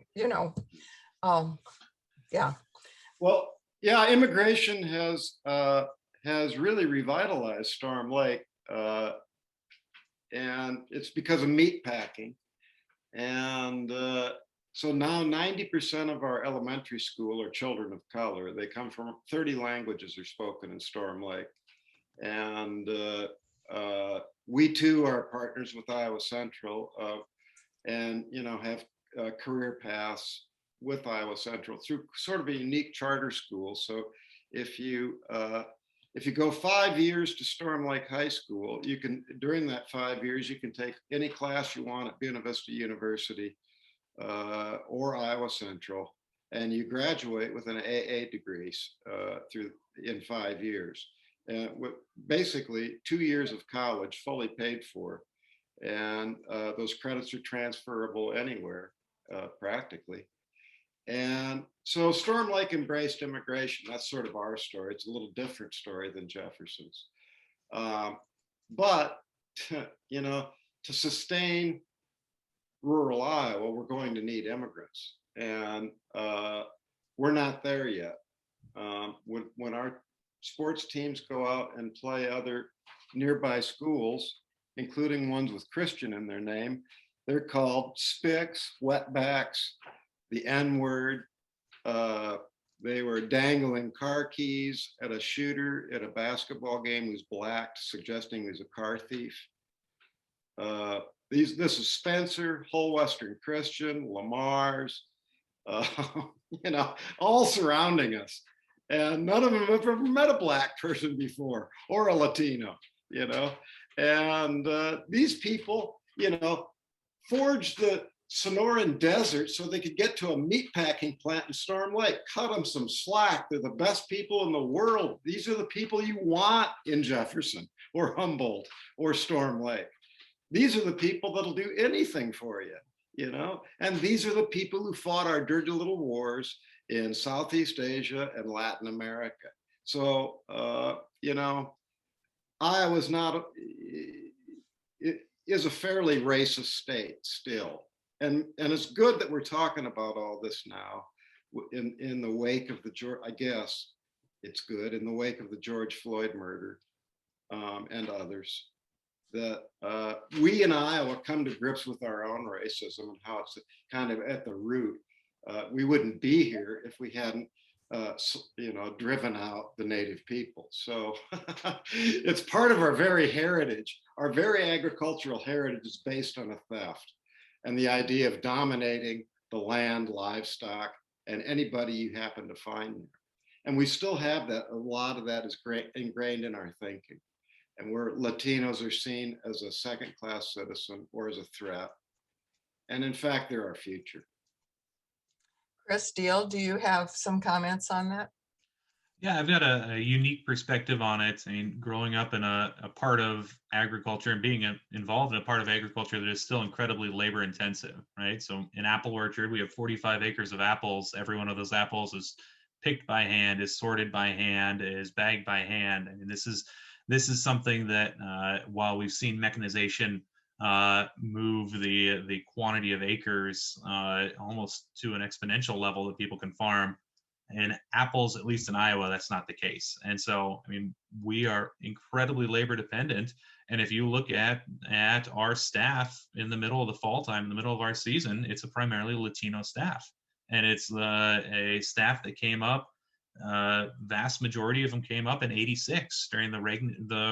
yeah. Well, yeah, immigration has really revitalized Storm Lake, and it's because of meat packing, and so now 90% of our elementary school are children of color. They come from 30 languages are spoken in Storm Lake. And we too are partners with Iowa Central and, have career paths with Iowa Central through sort of a unique charter school. So if you go 5 years to Storm Lake High School, during that 5 years, you can take any class you want at Buena Vista University. or Iowa Central, and you graduate with an AA degree in 5 years. With basically 2 years of college fully paid for. And those credits are transferable anywhere, practically. And so Storm Lake embraced immigration. That's sort of our story. It's a little different story than Jefferson's. But, you know, to sustain rural Iowa, we're going to need immigrants. And we're not there yet. When our sports teams go out and play other nearby schools, including ones with Christian in their name, they're called spics, wetbacks, the N-word. They were dangling car keys at a shooter at a basketball game who's black, suggesting he's a car thief. This is Spencer, whole Western Christian, Lamar's, you know, all surrounding us. And none of them have ever met a black person before, or a Latino, you know. And these people, you know, forged the Sonoran Desert so they could get to a meatpacking plant in Storm Lake. Cut them some slack. They're the best people in the world. These are the people you want in Jefferson or Humboldt or Storm Lake. These are the people that'll do anything for you, you know? And these are the people who fought our dirty little wars in Southeast Asia and Latin America. So, you know, Iowa's not, it is a fairly racist state still. And it's good that we're talking about all this now in the wake of the, I guess it's good, in the wake of the George Floyd murder and others, that we in Iowa come to grips with our own racism and how it's kind of at the root. We wouldn't be here if we hadn't, you know, driven out the native people. So it's part of our very heritage. Our very agricultural heritage is based on a theft and the idea of dominating the land, livestock, and anybody you happen to find there. And we still have that. A lot of that is ingrained in our thinking. And where Latinos are seen as a second-class citizen or as a threat. And in fact, they're our future. Chris Steele, do you have some comments on that? Yeah, I've got a unique perspective on it. I mean, growing up in a part of agriculture and being involved in a part of agriculture that is still incredibly labor intensive, right? So in apple orchard, we have 45 acres of apples. Every one of those apples is picked by hand, is sorted by hand, is bagged by hand. I mean, this is something that while we've seen mechanization move the quantity of acres almost to an exponential level that people can farm, and apples, at least in Iowa, that's not the case. And so, I mean, we are incredibly labor dependent. And if you look at our staff in the middle of the fall time, in the middle of our season, it's a primarily Latino staff. And it's a staff that came up, vast majority of them came up in '86 during the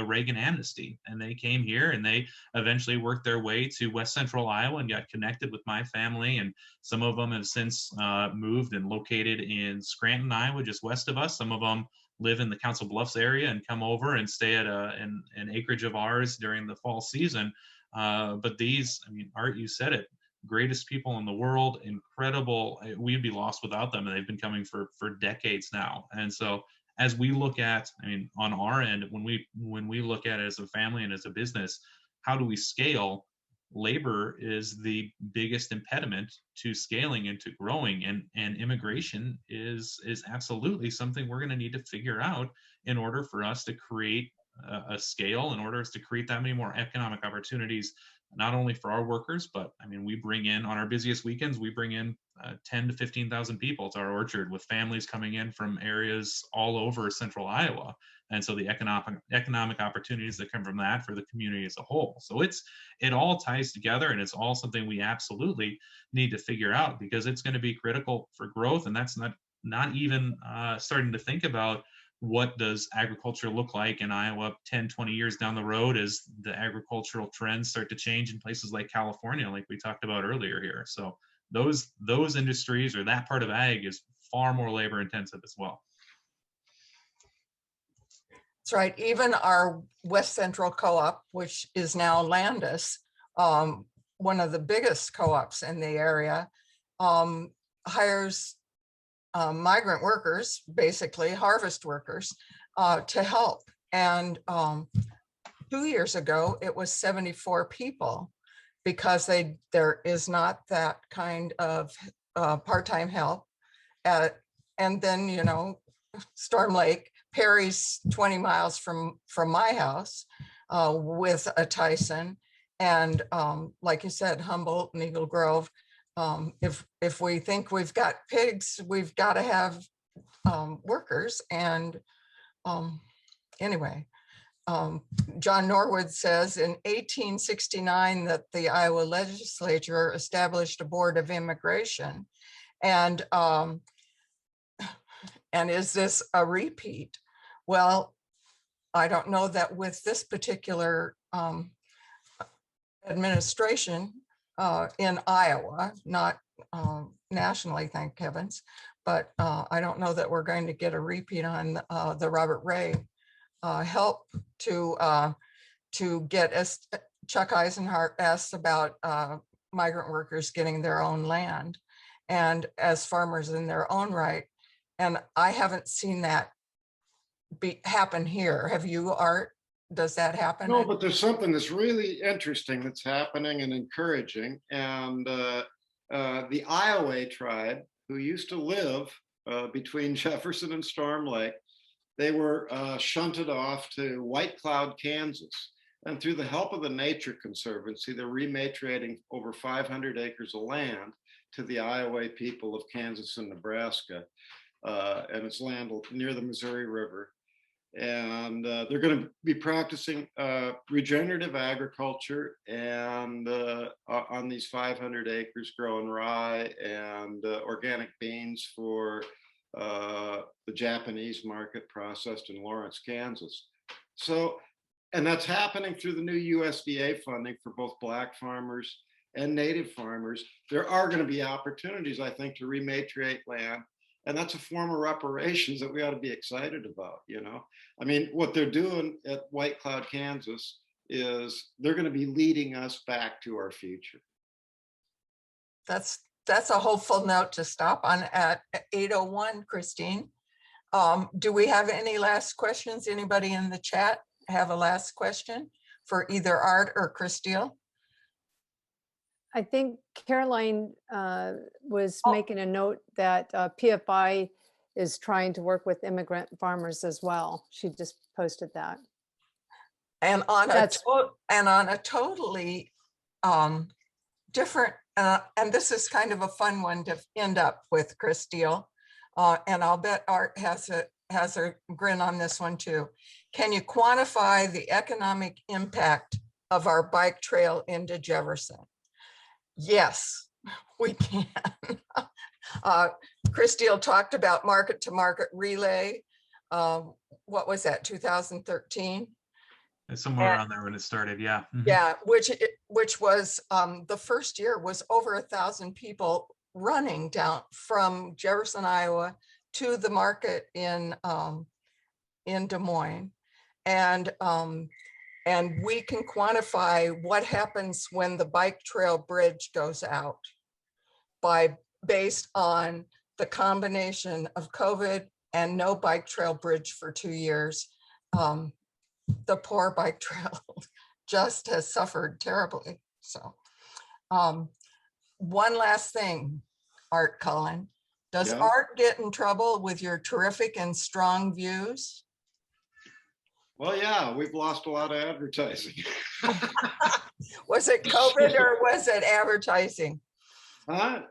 Reagan amnesty. And they came here and they eventually worked their way to West Central Iowa and got connected with my family. And some of them have since moved and located in Scranton, Iowa, just west of us. Some of them live in the Council Bluffs area and come over and stay at an acreage of ours during the fall season. But these, I mean, Art, you said it, greatest people in the world, incredible. We'd be lost without them, and they've been coming for decades now. And so as we look at, I mean, on our end, when we look at it as a family and as a business, how do we scale? Labor is the biggest impediment to scaling and to growing, and immigration is absolutely something we're going to need to figure out in order for us to create a scale, in order for us to create that many more economic opportunities, not only for our workers, but I mean, we bring in, on our busiest weekends, we bring in 10 to 15,000 people to our orchard, with families coming in from areas all over central Iowa. And so the economic opportunities that come from that for the community as a whole. So it all ties together, and it's all something we absolutely need to figure out, because it's going to be critical for growth. And that's not even starting to think about what does agriculture look like in Iowa 10, 20 years down the road as the agricultural trends start to change in places like California, like we talked about earlier here. So those industries, or that part of ag, is far more labor intensive as well. That's right. Even our West Central Co-op, which is now Landis, one of the biggest co-ops in the area, hires migrant workers, basically harvest workers, to help. And 2 years ago, it was 74 people because there is not that kind of part-time help. And then, you know, Storm Lake, Perry's 20 miles from my house with a Tyson. And like you said, Humboldt and Eagle Grove. If we think we've got pigs, we've got to have workers. And anyway, John Norwood says in 1869 that the Iowa legislature established a board of immigration. And is this a repeat? Well, I don't know that with this particular administration in Iowa, not nationally, thank heavens, but I don't know that we're going to get a repeat on the Robert Ray help to get us. Chuck Eisenhart asks about migrant workers getting their own land and as farmers in their own right. And I haven't seen that happen here. Have you, Art? Does that happen? No, but there's something that's really interesting that's happening and encouraging. And the Iowa tribe, who used to live between Jefferson and Storm Lake, they were shunted off to White Cloud, Kansas. And through the help of the Nature Conservancy, they're rematriating over 500 acres of land to the Iowa people of Kansas and Nebraska. And it's land near the Missouri River. And they're going to be practicing regenerative agriculture and on these 500 acres growing rye and organic beans for the Japanese market, processed in Lawrence, Kansas. So, and that's happening through the new USDA funding for both Black farmers and Native farmers. There are going to be opportunities, I think, to rematriate land. And that's a form of reparations that we ought to be excited about, you know? I mean, what they're doing at White Cloud, Kansas is they're going to be leading us back to our future. That's a hopeful note to stop on at 8:01, Christine. Do we have any last questions? Anybody in the chat have a last question for either Art or Christine? I think Caroline was making a note that PFI is trying to work with immigrant farmers as well. She just posted that. And on a totally different, and this is kind of a fun one to end up with, Christine. And I'll bet Art has a grin on this one too. Can you quantify the economic impact of our bike trail into Jefferson? Yes, we can. Christine talked about market to market relay. What was that, 2013? Somewhere around there when it started, yeah. Yeah, which was the first year was over 1,000 people running down from Jefferson, Iowa to the market in Des Moines. And we can quantify what happens when the bike trail bridge goes out based on the combination of COVID and no bike trail bridge for 2 years. The poor bike trail just has suffered terribly. So one last thing, Art Cullen. Does Art get in trouble with your terrific and strong views? Well, yeah, we've lost a lot of advertising. Was it COVID or was it advertising? Huh?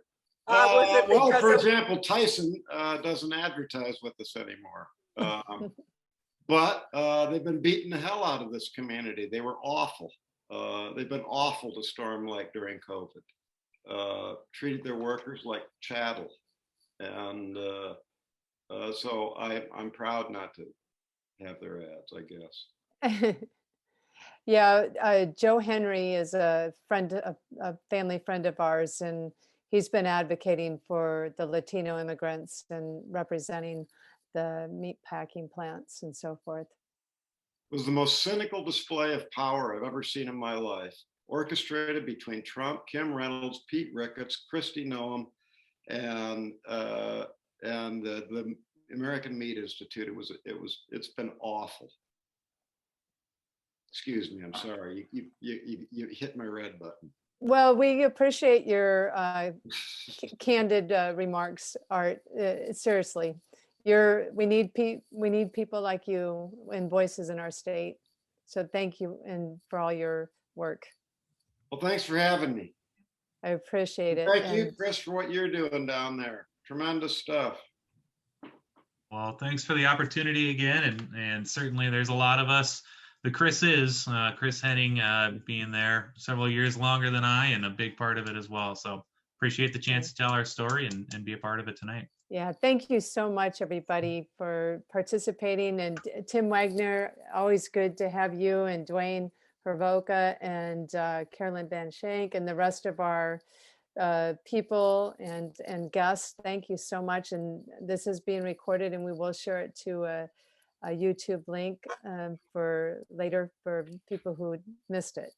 Was it well, for example, Tyson doesn't advertise with us anymore. But they've been beating the hell out of this community. They were awful. They've been awful to Storm Lake during COVID. Treated their workers like chattel. And so I'm proud not to have their ads, I guess. Yeah, Joe Henry is a family friend of ours, and he's been advocating for the Latino immigrants and representing the meat packing plants and so forth. It was the most cynical display of power I've ever seen in my life, orchestrated between Trump, Kim Reynolds, Pete Ricketts, Kristi Noem, and the American Meat Institute. It's been awful. Excuse me, I'm sorry. You hit my red button. Well, we appreciate your candid remarks, Art. Seriously, we need people like you and voices in our state. So thank you and for all your work. Well, thanks for having me. I appreciate it. Thank you, And Chris, for what you're doing down there. Tremendous stuff. Well, thanks for the opportunity again, and certainly there's a lot of us. The Chris Henning being there several years longer than I, and a big part of it as well. So appreciate the chance to tell our story and be a part of it tonight. yeah, thank you so much, everybody, for participating. And Tim Wagner, always good to have you, and Dwayne Hervoca and Carolyn Van Shank and the rest of our people and guests. Thank you so much. And this is being recorded, and we will share it to a YouTube link for later for people who missed it.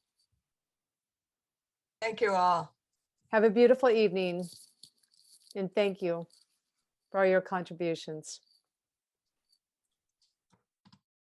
Thank you all. Have a beautiful evening, and thank you for all your contributions.